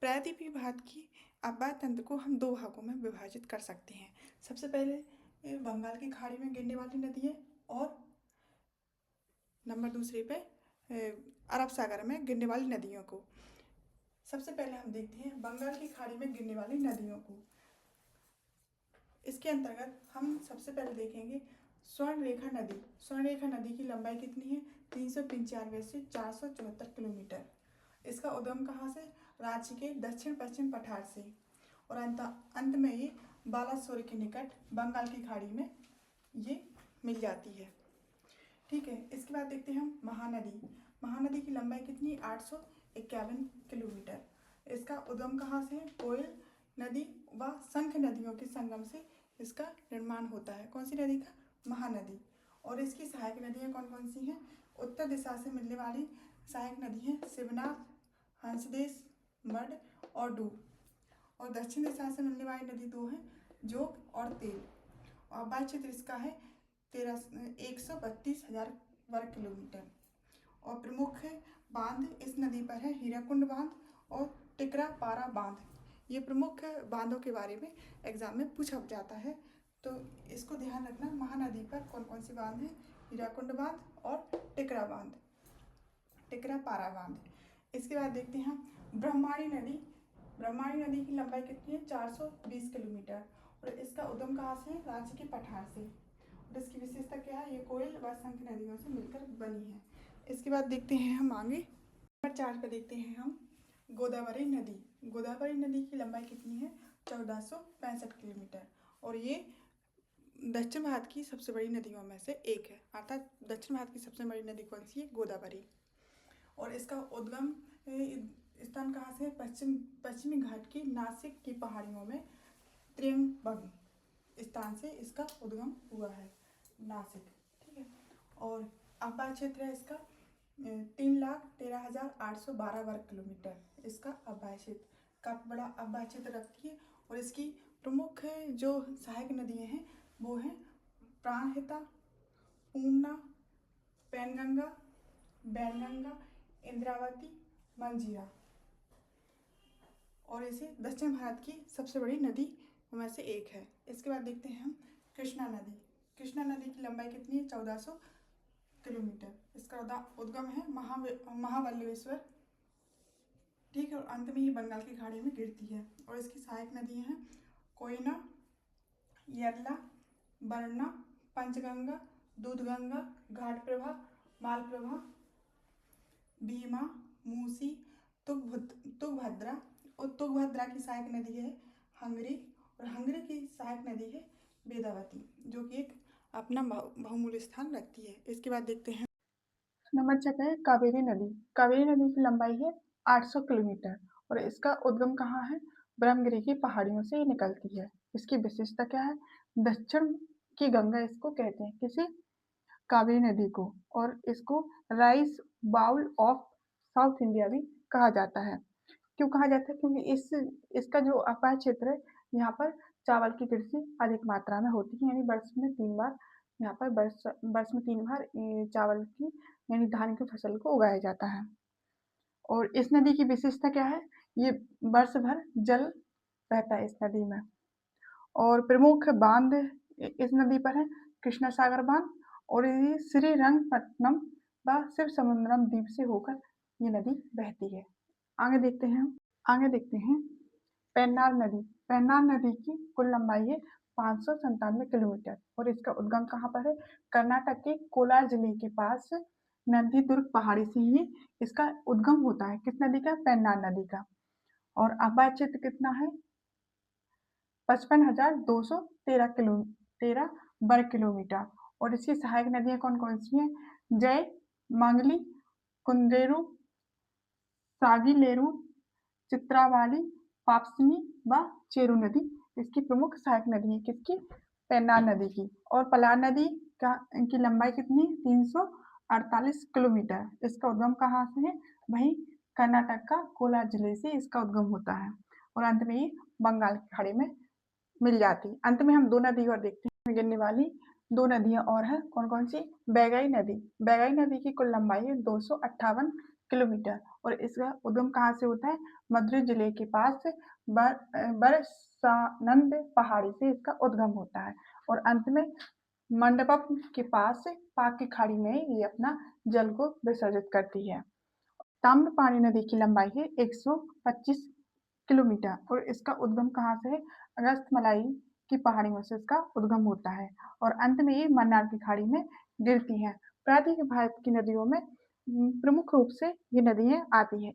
प्रायद्वीपीय भारत की आबा तंत्र को हम दो भागों में विभाजित कर सकते हैं। सबसे पहले बंगाल की खाड़ी में गिरने वाली नदियाँ और नंबर दूसरे पे अरब सागर में गिरने वाली नदियों को। सबसे पहले हम देखते हैं बंगाल की खाड़ी में गिरने वाली नदियों को। इसके अंतर्गत हम सबसे पहले देखेंगे स्वर्णरेखा नदी। स्वर्णरेखा नदी की लंबाई कितनी है? 395 से 474 किलोमीटर। इसका उद्गम कहाँ से? रांची के दक्षिण पश्चिम पठार से और अंत में ये बालासोर के निकट बंगाल की खाड़ी में ये मिल जाती है। ठीक है, इसके बाद देखते हैं हम महानदी। महानदी की लंबाई कितनी? 851 किलोमीटर। इसका उद्गम कहाँ से है? कोयल नदी व शंख नदियों के संगम से इसका निर्माण होता है। कौन सी नदी का? महानदी। और इसकी सहायक नदियाँ कौन कौन सी हैं? उत्तर दिशा से मिलने वाली सहायक नदी हैं शिवनाथ, हंसदेश, मड और डूब। और दक्षिण दिशा से मिलने वाली नदी दो हैं, जोग और तेल। और आबाद क्षेत्र इसका है 132,000 वर्ग किलोमीटर। और प्रमुख बांध इस नदी पर है हीराकुंड बांध और टिकरा पारा बांध। ये प्रमुख बांधों के बारे में एग्जाम में पूछा जाता है, तो इसको ध्यान रखना। महानदी पर कौन कौन सी बांध है? हीराकुंड बांध और टिकरा बांध, टिकरा पारा बांध। इसके बाद देखते हैं ब्रह्माणी नदी। ब्रह्माणी नदी की लंबाई कितनी है? 420 किलोमीटर। और इसका उद्गम कहाँ से है? रांची के पठार से। और इसकी विशेषता क्या है? ये कोयल व शंख नदियों से मिलकर बनी है। इसके बाद देखते हैं हम आगे नंबर 4 पर देखते हैं हम गोदावरी नदी। गोदावरी नदी की लंबाई कितनी है? 1465 किलोमीटर। और ये दक्षिण भारत की सबसे बड़ी नदियों में से एक है, अर्थात दक्षिण भारत की सबसे बड़ी नदी कौन सी है? गोदावरी। और इसका उद्गम स्थान कहाँ से? पश्चिमी घाट की नासिक की पहाड़ियों में त्र्यंबक स्थान से इसका उद्गम हुआ है, नासिक। ठीक है। और आबाद क्षेत्र है इसका 3,13,812 वर्ग किलोमीटर। इसका आबाद क्षेत्र काफी बड़ा आबाद क्षेत्र रखती है। और इसकी प्रमुख जो सहायक नदियाँ हैं वो हैं प्राणहिता, पूर्णा, पैनगंगा, बैनगंगा, इंद्रावती, मंजीरा। और इसे दक्षिण भारत की सबसे बड़ी नदी में से एक है। इसके बाद देखते हैं हम कृष्णा नदी। कृष्णा नदी की लंबाई कितनी है? 1400 किलोमीटर। इसका उद्गम है महाबलेश्वर। ठीक है। और अंत में ये बंगाल की खाड़ी में गिरती है। और इसकी सहायक नदियाँ हैं कोयना, यरला, बरना, पंचगंगा, दूधगंगा, घाटप्रभा, मालप्रभा, भीमा, मूसी, तुंगभद्रा। और तुंगभद्रा की सहायक नदी है हंगरी। और हंगरी की सहायक नदी है वेदावती, जो कि एक अपना बहुमूल्य स्थान रखती है। इसके बाद देखते हैं नंबर 6 पे है कावेरी नदी। कावेरी नदी की लंबाई है 800 किलोमीटर। और इसका उद्गम कहाँ है? ब्रह्मगिरी की पहाड़ियों से निकलती है। इसकी विशेषता क्या है? दक्षिण की गंगा इसको कहते हैं, किसी? कावेरी नदी को। और इसको rice bowl of South India भी कहा जाता है। क्यों कहा जाता है? क्योंकि इसका जो आबाद क्षेत्र है यहाँ पर चावल की कृषि अधिक मात्रा में होती है, यानी वर्ष में 3 बार यहाँ पर वर्ष में 3 बार चावल की यानी धान की फसल को उगाया जाता है। और इस नदी की विशेषता क्या है? ये वर्ष भर जल रहता है इस नदी में। और प्रमुख बांध इस नदी पर है कृष्णा सागर बांध। और ये श्रीरंगपट्टनम व शिव समुद्रम द्वीप से होकर ये नदी बहती है। आगे देखते हैं पेन्नार नदी। पेन्नार नदी की कुल लंबाई है 597 किलोमीटर। और इसका उद्गम कहाँ पर है? कर्नाटक के कोलार जिले के पास नंदीदुर्ग पहाड़ी से ही इसका उद्गम होता है। किस नदी का? पेन्नार नदी का। और आबाद क्षेत्र कितना है? 55,213 वर्ग किलोमीटर। और इसकी सहायक नदियाँ कौन कौन सी हैं? जय, मंगली, कुंदेरू, सागिलेरू, चित्रावाली, पापसिनी व चेरू नदी इसकी प्रमुख सहायक नदी है। किसकी? पेन्नार नदी की। और पलार नदी की लंबाई कितनी? 348 किलोमीटर। इसका उद्गम कहाँ से है? वहीं कर्नाटक का कोलार जिले से इसका उद्गम होता है। और अंत में ये बंगाल की खाड़ी में मिल जाती। अंत में हम दो नदी और देखते हैं गिरने वाली। दो नदियां और हैं, कौन कौन सी? बैगाई नदी। बैगाई नदी की कुल लंबाई है 258 किलोमीटर। और इसका उद्गम कहाँ से होता है? मध्य जिले के पास बरसानंद पहाड़ी से इसका उद्गम होता है और अंत में मंडपम के पास पाक की खाड़ी में ये अपना जल को विसर्जित करती है। ताम्रपाणी नदी की लंबाई है 125 किलोमीटर और इसका उद्गम कहाँ से है? अगस्थमलाई की पहाड़ियों से इसका उद्गम होता है और अंत में ये मन्नार की खाड़ी में गिरती है। प्राचीन भारत की नदियों में प्रमुख रूप से ये नदियां आती हैं।